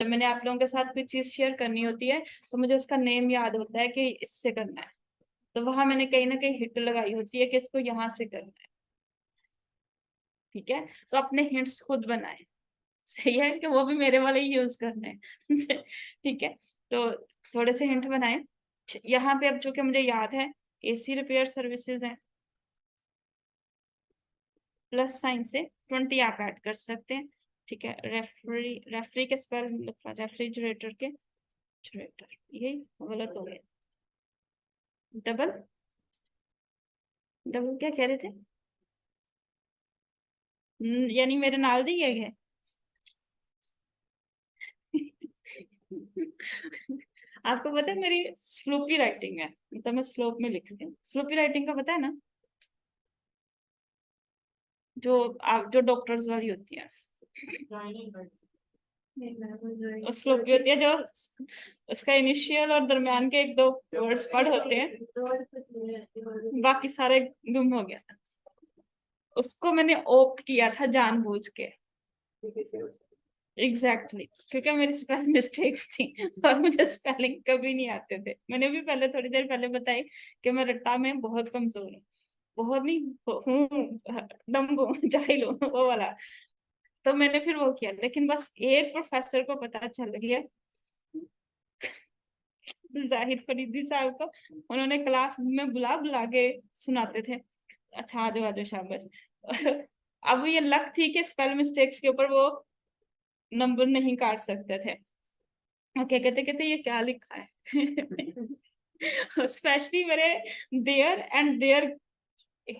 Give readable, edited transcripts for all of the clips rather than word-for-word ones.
जब मैंने आप लोगों के साथ कोई चीज शेयर करनी होती है तो मुझे उसका नेम याद होता है कि इससे करना है, तो वहां मैंने कहीं ना कहीं हिट लगाई होती है कि इसको यहाँ से करना है। ठीक है, तो अपने हिंट्स खुद बनाए। सही है कि वो भी मेरे वाले ही यूज करने हैं। ठीक है, तो थोड़े से हिंट बनाए। यहाँ पे अब चूंकि मुझे याद है एसी रिपेयर सर्विसेज है, प्लस साइन से 20 आप ऐड कर सकते हैं। ठीक है, रेफरी के स्पेल लिखा, रेफ्रिजरेटर के रेटर, ये गलत हो गया। डबल डबल क्या कह रहे थे? यानी मेरे नाल दी है। आपको पता है मेरी स्लोपी राइटिंग है, मतलब मैं स्लोप में लिखती हूँ। स्लोपी राइटिंग का पता है ना, जो आप जो डॉक्टर्स वाली होती है, स्लोपी होती है जो उसका इनिशियल और दरम्यान के एक दो वर्ड्स पढ़ होते हैं, बाकी सारे गुम हो गया। उसको मैंने ओप्ट किया था जानबूझ के। एग्जैक्टली क्योंकि मेरी स्पेलिंग मिस्टेक्स थी और मुझे स्पेलिंग कभी नहीं आते थे। मैंने भी पहले थोड़ी देर पहले बताई कि मैं रट्टा में बहुत कमजोर हूँ, बहुत नहीं हूँ, डम्ब हूँ, जाहिल हूँ, वो वाला। तो मैंने फिर वो किया, लेकिन बस एक प्रोफेसर को पता चल गया, जाहिर फरीदी साहब को। उन्होंने क्लास में बुला बुला के सुनाते थे, अच्छा आ जाओ आ जाओ शाबाश। अब ये लक थी कि स्पेल मिस्टेक्स के ऊपर वो नंबर नहीं काट सकते थे। ओके, कहते कहते ये क्या लिखा है। स्पेशली मेरे देयर एंड देयर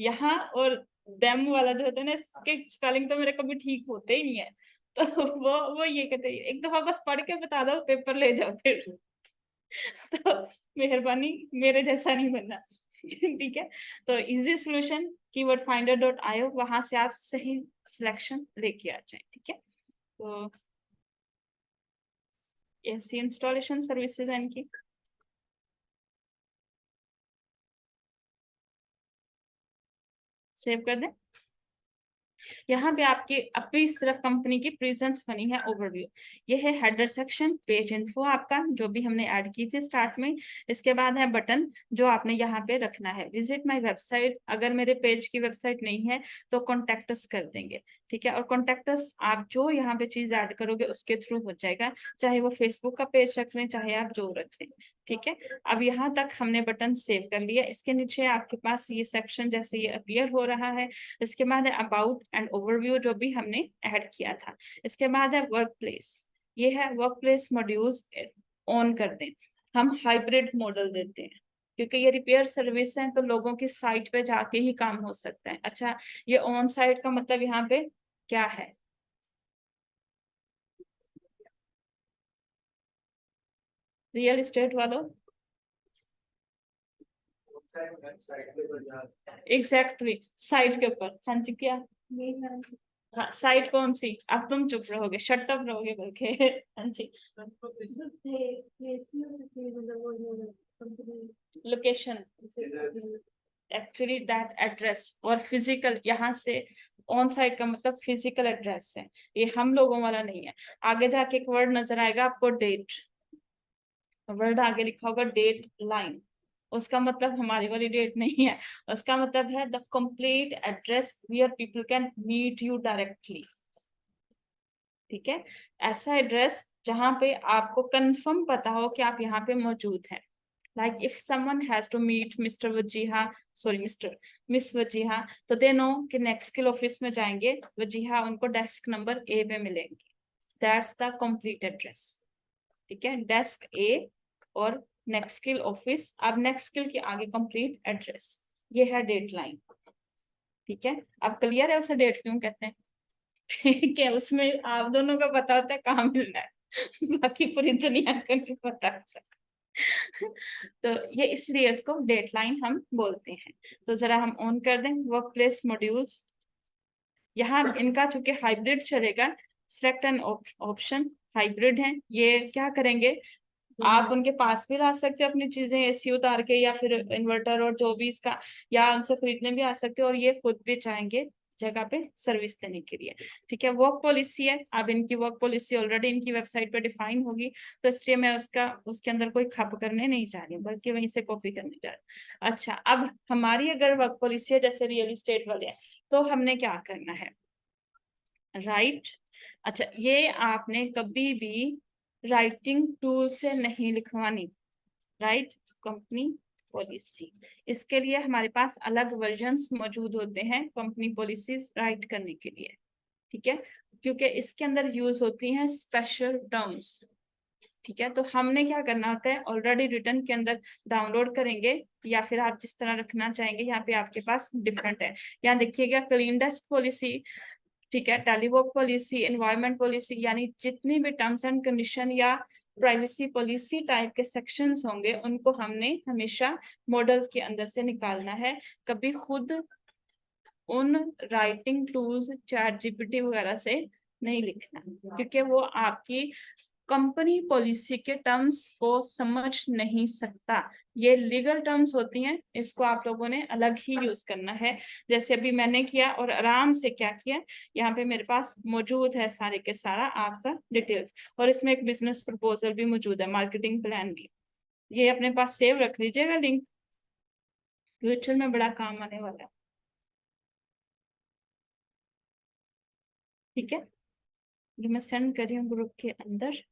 यहाँ और देम वाला जो होता है ना, इसके स्पेलिंग तो मेरे कभी ठीक होते ही नहीं है। तो वो ये कहते हैं एक दफा बस पढ़ के बता दो, पेपर ले जाओ फिर। तो मेहरबानी मेरे जैसा नहीं बनना। ठीक है, तो इजी सोल्यूशन keywordfinder.io, वहां से आप सही सिलेक्शन लेके आ जाए। ठीक है, तो ऐसी इंस्टॉलेशन सर्विसेज है इनकी। सेव कर दें। यहाँ पे आपकी अभी सिर्फ कंपनी की प्रेजेंस बनी है, ओवरव्यू। ये है हेडर सेक्शन, पेज इन्फो आपका जो भी हमने ऐड की थी स्टार्ट में। इसके बाद है बटन जो आपने यहाँ पे रखना है, विजिट माय वेबसाइट। अगर मेरे पेज की वेबसाइट नहीं है तो कॉन्टेक्ट अस कर देंगे। ठीक है, और कॉन्टेक्ट अस आप जो यहाँ पे चीज ऐड करोगे उसके थ्रू हो जाएगा, चाहे वो फेसबुक का पेज रख लें चाहे आप जो रख लें। ठीक है, अब यहाँ तक हमने बटन सेव कर लिया। इसके नीचे आपके पास ये सेक्शन जैसे ये अपीयर हो रहा है। इसके बाद है अबाउट एंड ओवरव्यू जो भी हमने ऐड किया था। इसके बाद है वर्क प्लेस, ये है वर्क प्लेस मॉड्यूल्स ऑन कर दें। हम हाइब्रिड मॉडल देते हैं क्योंकि ये रिपेयर सर्विस है तो लोगों की साइट पे जाके ही काम हो सकता है। अच्छा, ये ऑन साइट का मतलब यहाँ पे क्या है? रियल एस्टेट वालों, एग्जैक्टली साइट के ऊपर। हाँ जी, क्या? हाँ, साइट कौन सी? अब तुम चुप रहोगे, शट अप रहोगे बल्कि। हाँ जी, लोकेशन, एक्चुअली दैट एड्रेस। और फिजिकल, यहाँ से ऑन साइट का मतलब फिजिकल एड्रेस है, ये हम लोगों वाला नहीं है। आगे जाके एक वर्ड नजर आएगा आपको, डेट। वर्ड आगे लिखा होगा डेट लाइन, उसका मतलब हमारी वाली डेट नहीं है। उसका मतलब है the complete address where people can meet you directly. ठीक है, ऐसा एड्रेस जहां पे आपको कंफर्म पता हो कि आप यहाँ पे मौजूद हैं। like if someone has to meet Mr. Wajiha, sorry Miss Wajiha, तो दे नो कि नेक्स्ट स्किल ऑफिस में जाएंगे, वजीहा उनको डेस्क नंबर ए पे मिलेंगे। That's the complete address. ठीक है, डेस्क ए और नेक्स्ट स्किल ऑफिस। अब नेक्स्ट स्किल के आगे कंप्लीट एड्रेस, ये है डेट लाइन। ठीक है, अब क्लियर है उसे डेट क्यों कहते हैं? ठीक है, उसमें आप दोनों का पता होता है कहाँ मिलना है, बाकी पूरी दुनिया का नहीं पता। तो ये इसलिए इसको डेट लाइन हम बोलते हैं। तो जरा हम ऑन कर दें वर्क प्लेस मॉड्यूल्स। यहाँ इनका चूंकि हाइब्रिड चलेगा, सिलेक्ट एन ऑप्शन, हाइब्रिड है। ये क्या करेंगे, आप उनके पास भी ला सकते हो अपनी चीजें एसी उतार के, या फिर इन्वर्टर और जो भी इसका, या उनसे खरीदने भी आ सकते हो, और ये खुद भी चाहेंगे जगह पे सर्विस देने के लिए। ठीक है, वर्क पॉलिसी है। अब इनकी वर्क पॉलिसी ऑलरेडी इनकी वेबसाइट पे डिफाइन होगी, तो इसलिए मैं उसके अंदर कोई खप करने नहीं जा रही हूँ, बल्कि वहीं से कॉपी करने जा रही हूँ। अच्छा, अब हमारी अगर वर्क पॉलिसी है जैसे रियल इस्टेट वाले हैं, तो हमने क्या करना है, राइट। अच्छा, ये आपने कभी भी राइटिंग टूल से नहीं लिखवानी, राइट। कंपनी पॉलिसी, इसके लिए हमारे पास अलग वर्जन्स मौजूद होते हैं कंपनी पॉलिसीज राइट करने के लिए। ठीक है, क्योंकि इसके अंदर यूज होती हैं स्पेशल टर्म्स। ठीक है, तो हमने क्या करना होता है, ऑलरेडी रिटर्न के अंदर डाउनलोड करेंगे, या फिर आप जिस तरह रखना चाहेंगे, यहाँ पे आपके पास डिफरेंट है। यहाँ देखिएगा, क्लीन डेस्क पॉलिसी, ठीक है, टेलीवर्क पॉलिसी, एनवायरमेंट पॉलिसी, यानी जितनी भी टर्म्स एंड कंडीशन या प्राइवेसी पॉलिसी टाइप के सेक्शंस होंगे, उनको हमने हमेशा मॉडल्स के अंदर से निकालना है, कभी खुद उन राइटिंग टूल्स चैट जीपीटी वगैरह से नहीं लिखना, क्योंकि वो आपकी कंपनी पॉलिसी के टर्म्स को समझ नहीं सकता। ये लीगल टर्म्स होती हैं, इसको आप लोगों ने अलग ही यूज करना है, जैसे अभी मैंने किया और आराम से क्या किया। यहाँ पे मेरे पास मौजूद है सारे के सारा आपका डिटेल्स, और इसमें एक बिजनेस प्रपोजल भी मौजूद है, मार्केटिंग प्लान भी। ये अपने पास सेव रख लीजिएगा लिंक, फ्यूचर में बड़ा काम आने वाला है। ठीक है, ये मैं सेंड कर रही हूँ ग्रुप के अंदर।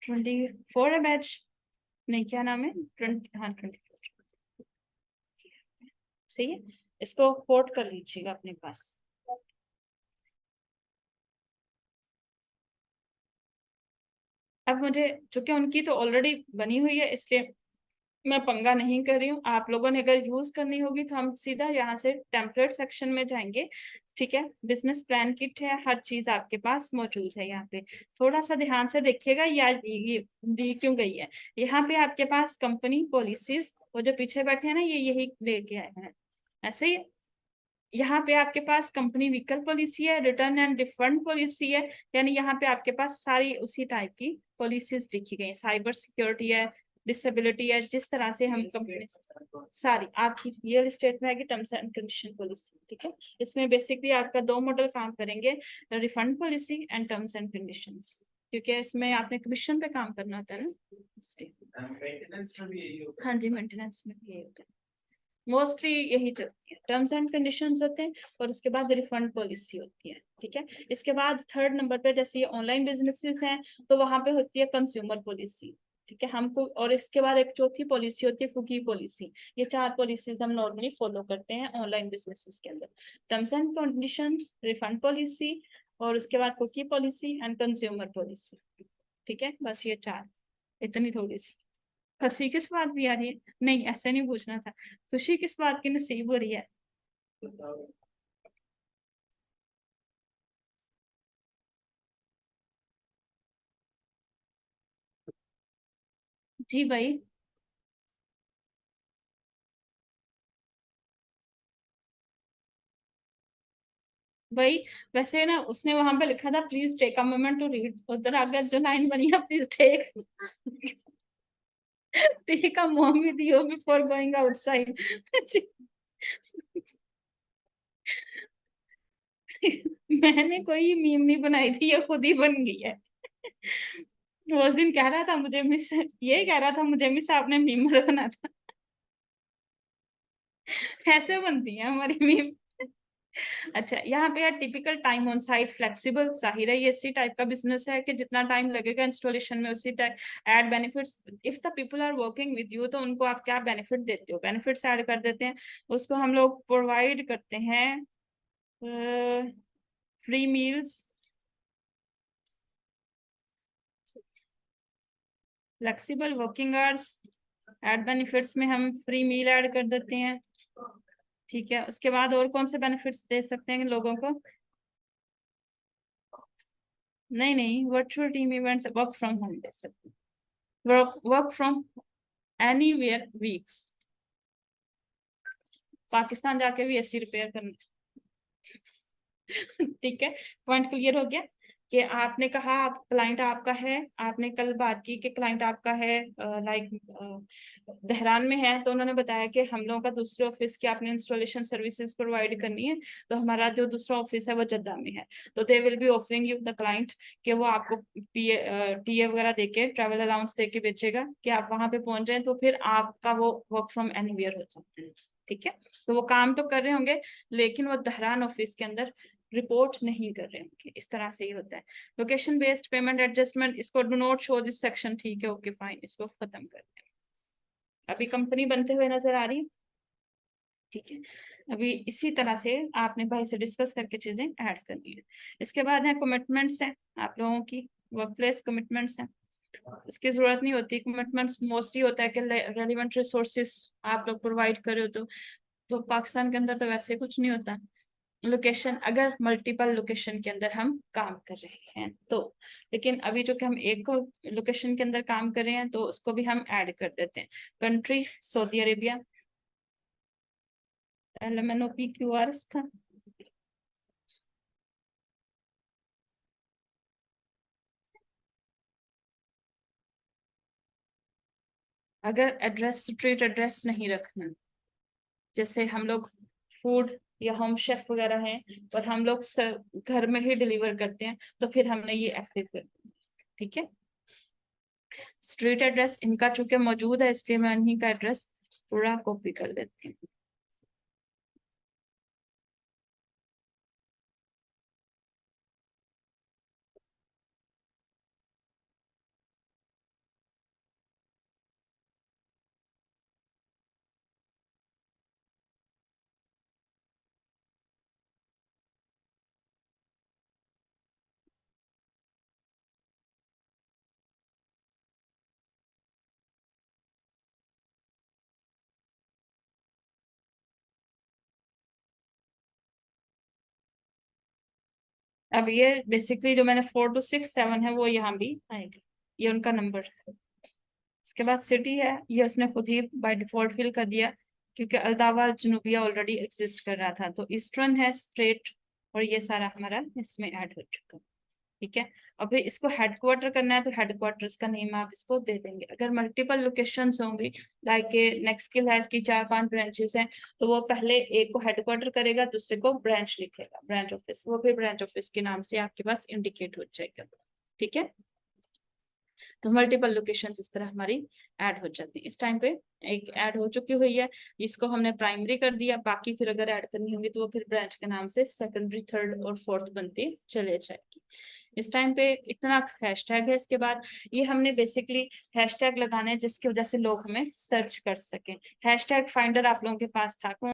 24 है बैच, नहीं क्या नाम है, 20, हाँ 24 सही है। इसको कोट कर लीजिएगा अपने पास। अब मुझे, चूंकि उनकी तो ऑलरेडी बनी हुई है, इसलिए मैं पंगा नहीं कर रही हूँ। आप लोगों ने अगर यूज करनी होगी तो हम सीधा यहाँ से टेम्पलेट सेक्शन में जाएंगे। ठीक है, बिजनेस प्लान किट है, हर चीज आपके पास मौजूद है यहाँ पे। थोड़ा सा ध्यान से देखिएगा, यार ये दी क्यों गई है। यहाँ पे आपके पास कंपनी पॉलिसीज, वो जो पीछे बैठे हैं ना, ये यही लेके आए हैं, ऐसे ही। यहाँ पे आपके पास कंपनी व्हीकल पॉलिसी है, रिटर्न एंड रिफंड पॉलिसी है, यानी यहाँ पे आपके पास सारी उसी टाइप की पॉलिसीज लिखी गई। साइबर सिक्योरिटी है, डिसेबिलिटी है, जिस तरह से हम कंपनी सारी आपकी रियल एस्टेट में आएगी टर्म्स एंड कंडीशन पॉलिसी। ठीक है, इसमें बेसिकली आपका दो मॉडल काम करेंगे, refund policy and terms and conditions, क्योंकि इसमें आपने कमीशन पे काम करना होता है ना, हाँ जी, मेंटेनेंस में भी यही होता है, मोस्टली यही चलती है। टर्म्स एंड कंडीशंस होते हैं, और उसके बाद रिफंड पॉलिसी होती है। ठीक है, इसके बाद थर्ड नंबर पे जैसे ये ऑनलाइन बिजनेसेस हैं, तो वहां पे होती है कंज्यूमर पॉलिसी। ठीक है, हमको, और इसके बाद एक चौथी पॉलिसी होती है कुकी पॉलिसी। ये चार पॉलिसीज हम नॉर्मली फॉलो करते हैं ऑनलाइन बिजनेसेस के अंदर, terms and conditions, refund policy, और उसके बाद cookie policy and consumer policy. ठीक है, बस ये चार, इतनी थोड़ी सी। हंसी किस बात भी आ रही है, नहीं ऐसे नहीं पूछना था, खुशी किस बात की नसीब हो रही है। जी भाई, भाई वैसे ना उसने वहां पे लिखा था please take a moment to read, उधर आगे जो लाइन बनी है, please take take a moment you before going outside. मैंने कोई मीम नहीं बनाई थी, ये खुद ही बन गई है। वो उस दिन कह रहा था मुझे मिस, ये कह रहा था मुझे मिस आपने मीमर बना था। ऐसे बनती है हमारी मीम। अच्छा, यहाँ पे यार typical time on site flexible, जाहिर है ये इसी टाइप का बिजनेस है कि जितना टाइम लगेगा इंस्टॉलेशन में उसी time. Add benefits, if the people are working with you, तो उनको आप क्या बेनिफिट देते हो, बेनिफिट्स ऐड कर देते हैं। उसको हम लोग प्रोवाइड करते हैं free meals, flexible working hours, add benefits में हम फ्री मील ऐड कर देते हैं। ठीक है, उसके बाद और कौन से बेनिफिट्स दे सकते हैं लोगों को। नहीं नहीं, virtual team events, work from home दे सकते हैं, work from anywhere weeks, Pakistan जाके भी एसी रिपेयर करना। ठीक है, पॉइंट क्लियर हो गया। कि आपने कहा आप क्लाइंट आपका है, आपने कल बात की कि क्लाइंट आपका है लाइक देहरान में है, तो उन्होंने बताया कि हम लोगों का दूसरे ऑफिस की आपने इंस्टॉलेशन सर्विसेज प्रोवाइड करनी है, तो हमारा जो दूसरा ऑफिस है वो जद्दा में है, तो they will be offering you the client कि वो आपको टीए वगैरह देके, ट्रैवल अलाउंस देके बेचेगा कि आप वहां पे पहुंच जाए, तो फिर आपका वो वर्क फ्रॉम एनीवेयर हो जाता है। ठीक है, तो वो काम तो कर रहे होंगे लेकिन वो देहरान ऑफिस के अंदर रिपोर्ट नहीं कर रहे होंगे। इस तरह से ही होता है। लोकेशन बेस्ड पेमेंट एडजस्टमेंट, इसको do not show this section, ठीक है, ओके फाइन, इसको खत्म करते हैं। अभी कंपनी बनते हुए नजर आ रही है, ठीक है। अभी इसी तरह से आपने भाई से डिस्कस करके चीजें ऐड करनी है। इसके बाद है कमिटमेंट्स है आप लोगों की, वर्क प्लेस कमिटमेंट्स है, इसकी जरूरत नहीं होती। कमिटमेंट्स मोस्टली होता है कि रेलिवेंट रिसोर्सेस आप लोग प्रोवाइड करे हो, तो पाकिस्तान के अंदर तो वैसे कुछ नहीं होता। लोकेशन, अगर मल्टीपल लोकेशन के अंदर हम काम कर रहे हैं तो, लेकिन अभी जो कि हम एक लोकेशन के अंदर काम कर रहे हैं तो उसको भी हम ऐड कर देते हैं। Country Saudi Arabia, LMNOP QRS था। अगर एड्रेस स्ट्रीट एड्रेस नहीं रखना, जैसे हम लोग फूड या होम शेफ वगैरह हैं और हम लोग घर में ही डिलीवर करते हैं, तो फिर हमने ये एक्टिव कर दिया। ठीक है, स्ट्रीट एड्रेस इनका चूंकि मौजूद है इसलिए मैं इन्हीं का एड्रेस पूरा कॉपी कर लेती हूँ। अब ये बेसिकली जो मैंने 4267 है वो यहाँ भी आएगा, ये उनका नंबर है। इसके बाद सिटी है, ये उसने खुद ही बाय डिफॉल्ट फिल कर दिया क्योंकि अल्दावा जनूबिया ऑलरेडी एग्जिस्ट कर रहा था, तो ईस्टर्न है स्ट्रेट, और ये सारा हमारा इसमें ऐड हो चुका। ठीक है, अभी इसको हेडक्वार्टर करना है तो हेडक्वार्टर्स का नेम आप इसको दे देंगे। अगर मल्टीपल लोकेशंस होंगी, लाइक नेक्स्ट स्किल है इसकी 4-5 ब्रांचेस हैं, तो वो पहले एक को हेडक्वार्टर करेगा, दूसरे को ब्रांच लिखेगा, ब्रांच ऑफिस, वो फिर ब्रांच ऑफिस के नाम से आपके पास इंडिकेट हो जाएगा। ठीक है, तो मल्टीपल लोकेशन इस तरह हमारी ऐड हो जाती है। इस टाइम पे एक ऐड हो चुकी हुई है, इसको हमने प्राइमरी कर दिया, बाकी फिर अगर ऐड करनी होगी तो वो फिर ब्रांच के नाम से सेकेंडरी, थर्ड और फोर्थ बनती चले जाएगी। इस टाइम पे इतना हैशटैग है। इसके बाद ये हमने बेसिकली हैशटैग लगाने हैं जिसकी वजह से लोग हमें सर्च कर सकें। हैशटैग फाइंडर आप लोगों के पास था,